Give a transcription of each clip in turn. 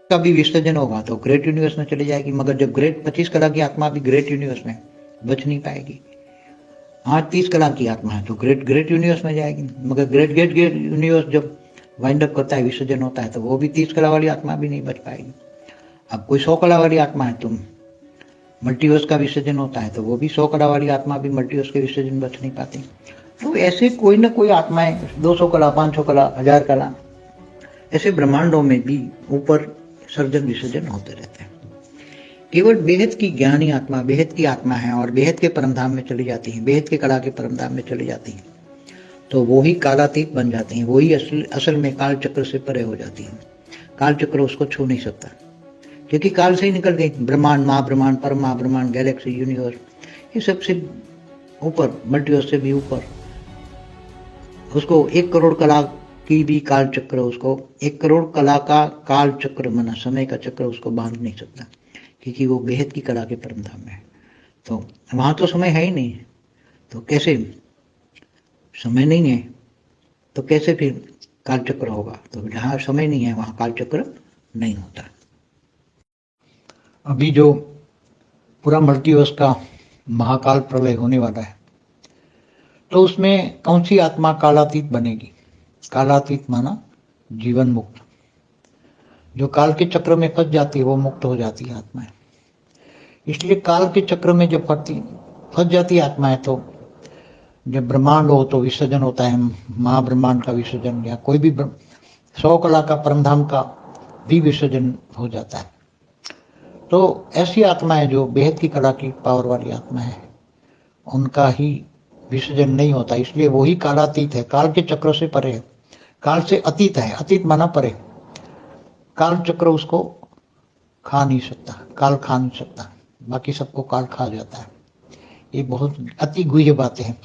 का भी विसर्जन होगा तो ग्रेट यूनिवर्स में चली जाएगी, मगर जब ग्रेट 25 कला की आत्मा भी ग्रेट यूनिवर्स में बच नहीं पाएगी। हाँ 30 कला की आत्मा है तो ग्रेट ग्रेट यूनिवर्स में जाएगी, मगर ग्रेट ग्रेट ग्रेट यूनिवर्स जब वाइंड अप करता है, विसर्जन होता है, तो वो भी 30 कला वाली आत्मा भी नहीं बच पाएगी। अब कोई 100 कला वाली आत्मा है तो मल्टीवर्स का विसर्जन होता है, तो वो भी 100 कला वाली आत्मा भी मल्टीवर्स के विसर्जन बच नहीं पाती। तो ऐसे कोई ना कोई आत्माएं 200 कला, 500 कला, 1000 कला, ऐसे ब्रह्मांडों में भी ऊपर सर्जन विसर्जन होते रहते हैं। केवल बेहद की ज्ञानी आत्मा बेहद की आत्मा है और बेहद के परमधाम में चली जाती है, बेहद के कला के परमधाम में चली जाती है, तो वो ही कालातीत बन जाती हैं, वही असल में काल चक्र से परे हो जाती हैं। काल चक्र उसको छू नहीं सकता, क्योंकि काल से ही निकल गई। ब्रह्मांड, महाब्रह्मांड, परम महाब्रह्मांड, गैलेक्सी, यूनिवर्स, ये सबसे ऊपर, मल्टीवर्स से भी ऊपर, उसको 1 करोड़ कला की भी काल चक्र, उसको 1 करोड़ कला का काल चक्र माना समय का चक्र उसको बांध नहीं सकता, क्योंकि वो बेहद की कला के परमधाम में है। तो वहां तो समय है ही नहीं, तो कैसे समय नहीं है तो कैसे फिर काल चक्र होगा? तो जहां समय नहीं है वहां काल चक्र नहीं होता। अभी जो पूरा मल्टीवर्स का महाकाल प्रलय होने वाला है, तो उसमें कौन सी आत्मा कालातीत बनेगी? कालातीत माना जीवन मुक्त। जो काल के चक्र में फंस जाती है वो मुक्त हो जाती है आत्माएं। इसलिए काल के चक्र में जब फंस जाती है आत्माएं, तो जब ब्रह्मांड हो तो विसर्जन होता है, महाब्रह्मांड का विसर्जन, या कोई भी 100 कला का परमधाम का भी विसर्जन हो जाता है। तो ऐसी आत्माएं जो बेहद की कला की पावर वाली आत्मा है, उनका ही विसर्जन नहीं होता, इसलिए वही कालातीत है, काल के चक्र से परे है, काल से अतीत है। अतीत माना परे, काल चक्र उसको खा नहीं सकता, काल खा नहीं सकता, बाकी सबको काल खा जाता है। ये बहुत अति गुह्य बातें हैं,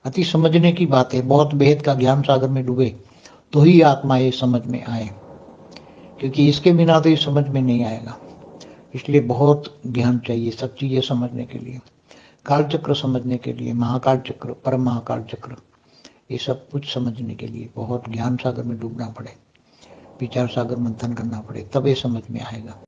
अति समझने की बात है। बहुत बेहद का ज्ञान सागर में डूबे तो ही आत्मा ये समझ में आए, क्योंकि इसके बिना तो ये समझ में नहीं आएगा। इसलिए बहुत ज्ञान चाहिए सब चीजें समझने के लिए, काल चक्र समझने के लिए, महाकाल चक्र, परम महाकाल चक्र, ये सब कुछ समझने के लिए बहुत ज्ञान सागर में डूबना पड़े, विचार सागर मंथन करना पड़े, तब ये समझ में आएगा।